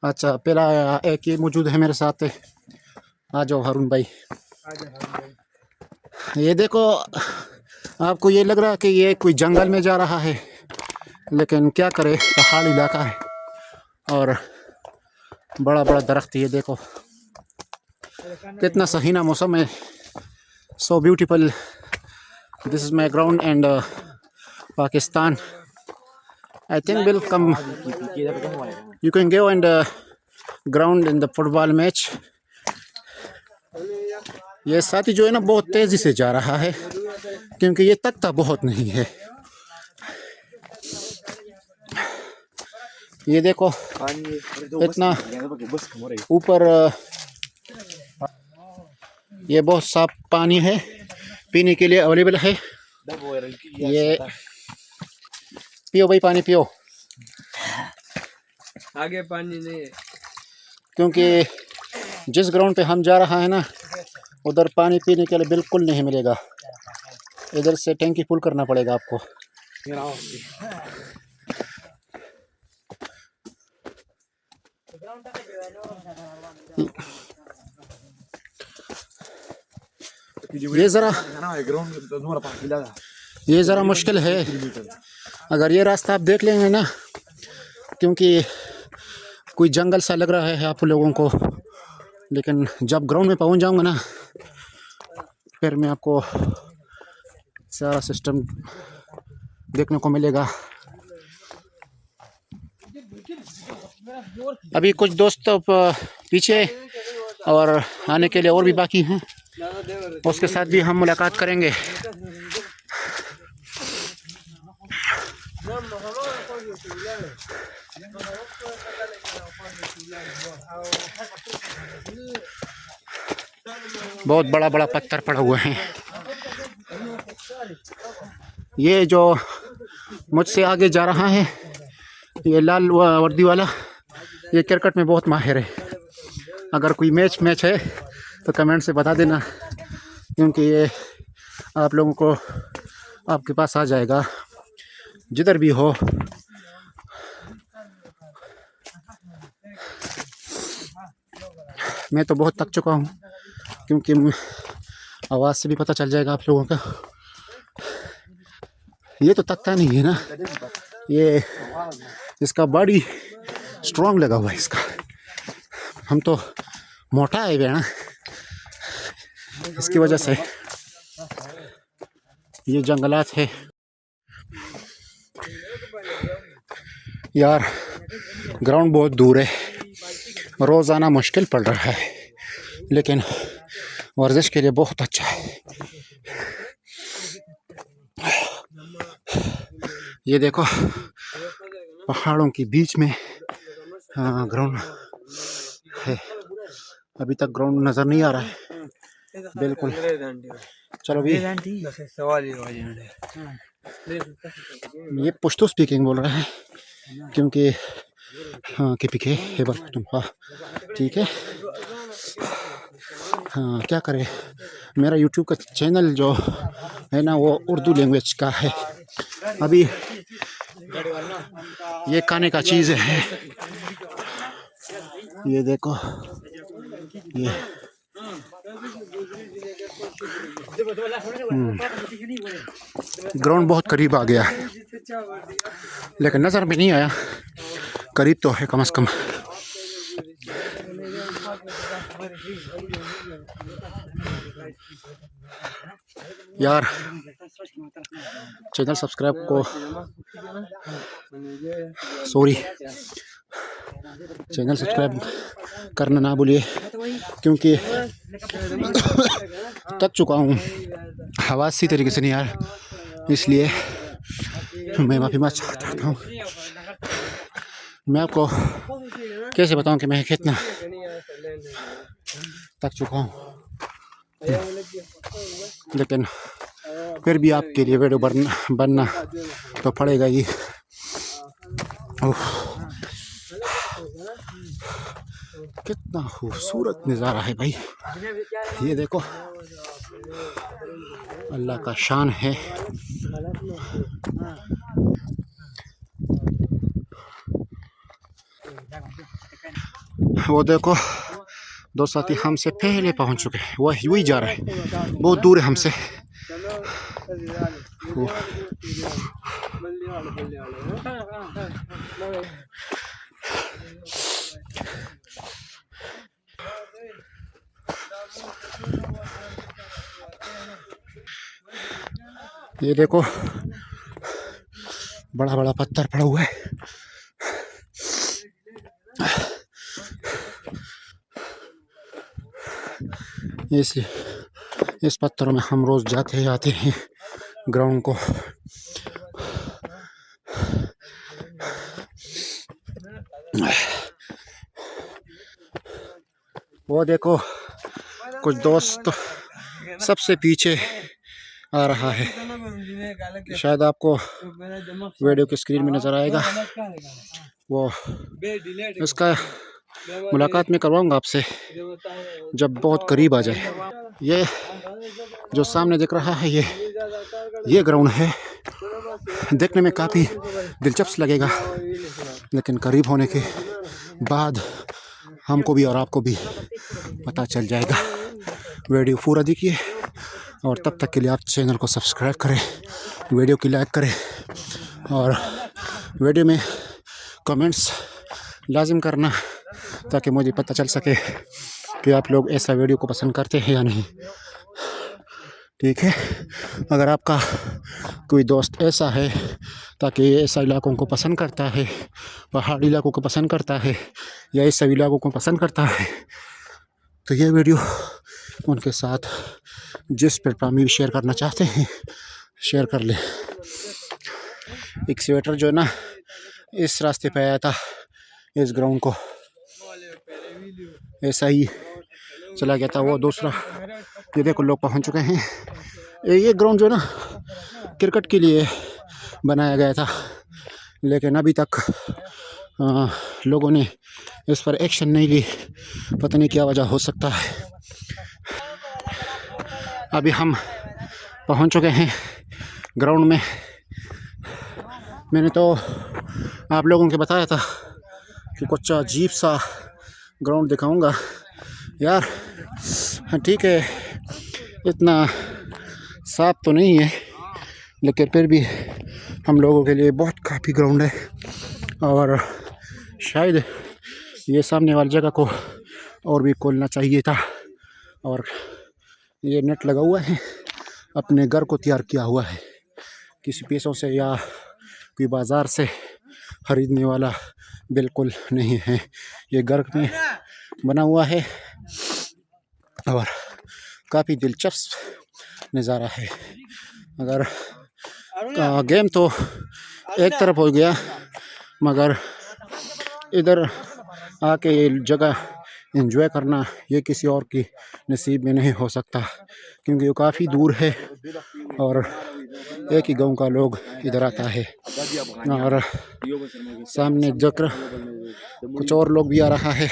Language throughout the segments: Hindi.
अच्छा पहला एक ये मौजूद है मेरे साथ। आ जाओ हारून भाई। ये देखो, आपको ये लग रहा है कि ये कोई जंगल में जा रहा है, लेकिन क्या करे, पहाड़ी इलाका है और बड़ा बड़ा दरख्त। ये देखो कितना सहीना मौसम है, so beautiful. This is my ground and Pakistan I think will come. You can go and ground in the football match. ये साथी जो है ना बहुत तेजी से जा रहा है क्योंकि ये तकता बहुत नहीं है। ये देखो इतना ऊपर, ये बहुत साफ पानी है, पीने के लिए अवेलेबल है। ये पियो भाई, पानी पियो। आगे पानी नहीं है क्योंकि जिस ग्राउंड पे हम जा रहा है ना, उधर पानी पीने के लिए बिल्कुल नहीं मिलेगा। इधर से टैंकी फुल करना पड़ेगा आपको। ये ज़रा मुश्किल है। अगर ये रास्ता आप देख लेंगे ना, क्योंकि कोई जंगल सा लग रहा है आप लोगों को, लेकिन जब ग्राउंड में पहुंच जाऊंगा ना, फिर मैं आपको सारा सिस्टम देखने को मिलेगा। अभी कुछ दोस्त पीछे और आने के लिए और भी बाकी हैं, उसके साथ भी हम मुलाकात करेंगे। बहुत बड़ा बड़ा पत्थर पड़ा हुआ है। ये जो मुझसे आगे जा रहा है, ये लाल वर्दी वाला, ये क्रिकेट में बहुत माहिर है। अगर कोई मैच है तो कमेंट से बता देना, क्योंकि ये आप लोगों को आपके पास आ जाएगा जिधर भी हो। मैं तो बहुत थक चुका हूँ, क्योंकि आवाज़ से भी पता चल जाएगा आप लोगों का। ये तो तकता नहीं है ना, ये इसका बॉडी स्ट्रांग लगा हुआ है इसका। हम तो मोटा है ना, इसकी वजह से। ये जंगलात है यार, ग्राउंड बहुत दूर है, रोज़ आना मुश्किल पड़ रहा है, लेकिन वर्जिश के लिए बहुत अच्छा है। ये देखो पहाड़ों के बीच में ग्राउंड है। अभी तक ग्राउंड नज़र नहीं आ रहा है बिल्कुल। चलो भी, ये पुश्तो स्पीकिंग बोल रहा है, क्योंकि हाँ KPK हेबर पख्तूनख्वा, ठीक है। हाँ क्या करें, मेरा यूट्यूब का चैनल जो है ना, वो उर्दू लैंग्वेज का है। अभी ये खाने का चीज़ है, ये देखो, ये ग्राउंड बहुत करीब आ गया है, लेकिन नज़र में नहीं आया। करीब तो है कम से कम। यार चैनल सब्सक्राइब को, सॉरी, चैनल सब्सक्राइब करना ना भूलिए, क्योंकि थक चुका हूँ, आवाज़ सी तरीके से नहीं आ रहा, इसलिए मैं माफ़ी चाहता हूँ। मैं आपको कैसे बताऊँ कि मैं कितना थक चुका हूँ, लेकिन फिर भी आपके लिए वीडियो बनना तो पड़ेगा ही। कितना खूबसूरत नज़ारा है भाई, ये देखो, अल्लाह का शान है। वो देखो दो साथी हमसे पहले पहुंच चुके हैं, वो वही जा रहे हैं, बहुत दूर है हमसे। ये देखो बड़ा बड़ा पत्थर पड़ा हुआ है। इस पत्थरों में हम रोज जाते आते हैं ग्राउंड को। वो देखो कुछ दोस्त सबसे पीछे आ रहा है, शायद आपको वीडियो की स्क्रीन में नज़र आएगा। वो इसका मुलाकात में करवाऊंगा आपसे जब बहुत करीब आ जाए। ये जो सामने दिख रहा है ये ग्राउंड है, देखने में काफ़ी दिलचस्प लगेगा, लेकिन करीब होने के बाद हमको भी और आपको भी पता चल जाएगा। वीडियो पूरा देखिए और तब तक के लिए आप चैनल को सब्सक्राइब करें, वीडियो की लाइक करें और वीडियो में कमेंट्स लाजिम करना ताकि मुझे पता चल सके कि आप लोग ऐसा वीडियो को पसंद करते हैं या नहीं। ठीक है, अगर आपका कोई दोस्त ऐसा है ताकि ऐसा इलाकों को पसंद करता है, पहाड़ी इलाकों को पसंद करता है या ऐसे इलाकों को पसंद करता है, तो ये वीडियो उनके साथ जिस प्लेटफॉर्म में शेयर करना चाहते हैं शेयर कर ले। एक स्वेटर जो है ना इस रास्ते पे आया था, इस ग्राउंड को ऐसा ही चला गया था। वो दूसरा ये देखो लोग पहुंच चुके हैं। ये ग्राउंड जो है ना क्रिकेट के लिए बनाया गया था, लेकिन अभी तक लोगों ने इस पर एक्शन नहीं ली, पता नहीं क्या वजह हो सकता है। अभी हम पहुंच चुके हैं ग्राउंड में। मैंने तो आप लोगों को बताया था कि कुछ अजीब सा ग्राउंड दिखाऊंगा यार। ठीक है, इतना साफ तो नहीं है, लेकिन फिर भी हम लोगों के लिए बहुत काफ़ी ग्राउंड है और शायद ये सामने वाली जगह को और भी खोलना चाहिए था। और ये नेट लगा हुआ है, अपने घर को तैयार किया हुआ है, किसी पैसों से या कोई बाज़ार से ख़रीदने वाला बिल्कुल नहीं है। ये घर में बना हुआ है और काफ़ी दिलचस्प नज़ारा है। अगर गेम तो एक तरफ हो गया, मगर इधर आके ये जगह एंजॉय करना ये किसी और की नसीब में नहीं हो सकता, क्योंकि वो काफ़ी दूर है और एक ही गांव का लोग इधर आता है। और सामने जक्र कुछ और लोग भी आ रहा है।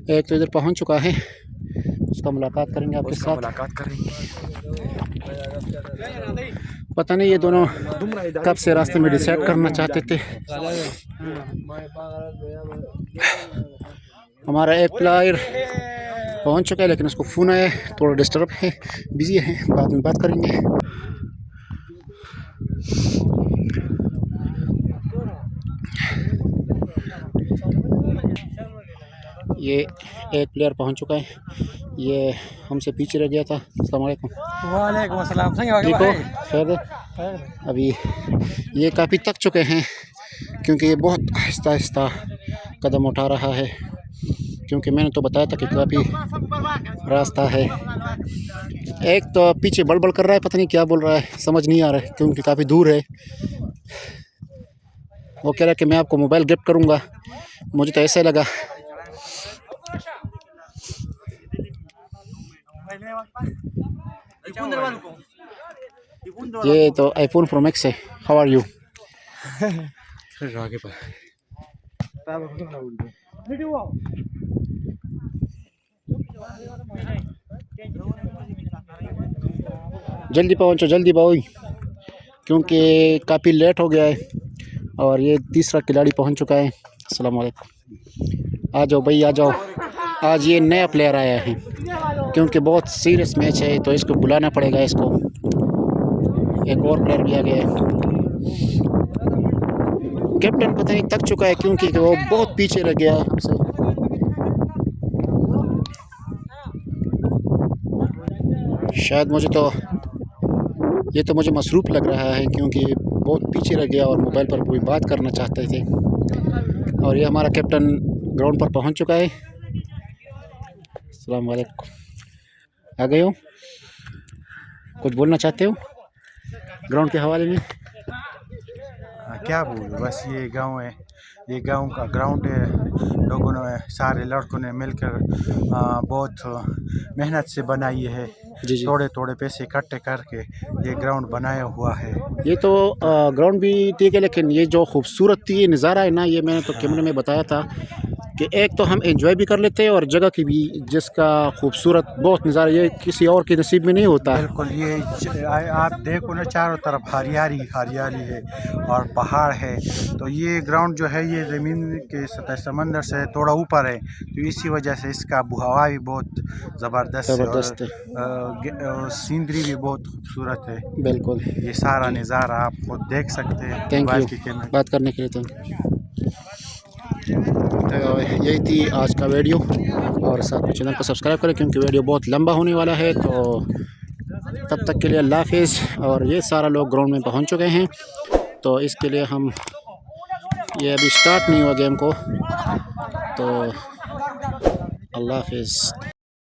एक तो इधर पहुंच चुका है, उसका मुलाकात करेंगे आपके साथ। पता नहीं ये दोनों कब से रास्ते में डिसाइड करना चाहते थे। हमारा एक प्लेयर पहुंच चुका है, लेकिन उसको फ़ोन आया, थोड़ा डिस्टर्ब है, बिजी है, बाद में बात करेंगे। ये एक प्लेयर पहुंच चुका है, ये हमसे पीछे रह गया था। अस्सलाम वालेकुम। वालेकुम अस्सलाम। ठीक हो? खैर, अभी ये काफ़ी थक चुके हैं क्योंकि ये बहुत आहिस्ता आहिस्ता कदम उठा रहा है, क्योंकि मैंने तो बताया था कि काफ़ी रास्ता है। एक तो पीछे बड़बड़ कर रहा है, पता नहीं क्या बोल रहा है, समझ नहीं आ रहा है क्योंकि काफ़ी दूर है। वो कह रहा है कि मैं आपको मोबाइल गिफ्ट करूँगा, मुझे तो ऐसा लगा। ये तो आईफोन प्रो मैक्स है। How are you? जल्दी पहुंचो, जल्दी भाई, क्योंकि काफ़ी लेट हो गया है और ये तीसरा खिलाड़ी पहुंच चुका है। अस्सलाम वालेकुम। आ जाओ भाई आ जाओ। आज ये नया प्लेयर आया है क्योंकि बहुत सीरियस मैच है तो इसको बुलाना पड़ेगा इसको। एक और प्लेयर भी आ गया है। कैप्टन पता नहीं थक चुका है क्योंकि वो बहुत पीछे रह गया हमसे। शायद मुझे तो ये तो मुझे मसरूफ़ लग रहा है क्योंकि बहुत पीछे रह गया और मोबाइल पर कोई बात करना चाहते थे। और ये हमारा कैप्टन ग्राउंड पर पहुंच चुका है। अस्सलाम वालेकुम। आ गए हो, कुछ बोलना चाहते हो ग्राउंड के हवाले में? क्या बोलूं, बस ये गांव है, ये गांव का ग्राउंड है। लोगों ने, सारे लड़कों ने मिलकर बहुत मेहनत से बनाई है। जी। थोड़े थोड़े पैसे इकट्ठे करके ये ग्राउंड बनाया हुआ है। ये तो ग्राउंड भी ठीक है लेकिन ये जो खूबसूरती नज़ारा है ना, ये मैंने तो कैमरे में बताया था कि एक तो हम एंजॉय भी कर लेते हैं और जगह की भी, जिसका खूबसूरत बहुत नज़ारा ये किसी और के नसीब में नहीं होता। बिल्कुल, ये आप देखो ना, चारों तरफ हरियाली हरियाली है और पहाड़ है। तो ये ग्राउंड जो है ये ज़मीन के सतह समंदर से थोड़ा ऊपर है, तो इसी वजह से इसका हवा भी बहुत ज़बरदस्त है और सीनरी भी बहुत खूबसूरत है। बिल्कुल, ये सारा नज़ारा आप खुद देख सकते हैं। थैंक यू बात करने के लिए। Thank you. तो यही थी आज का वीडियो और साथ में चैनल को सब्सक्राइब करें क्योंकि वीडियो बहुत लंबा होने वाला है। तो तब तक के लिए अल्लाह हाफिज़। और ये सारा लोग ग्राउंड में पहुंच चुके हैं तो इसके लिए हम, ये अभी स्टार्ट नहीं हुआ गेम को, तो अल्लाह हाफिज़।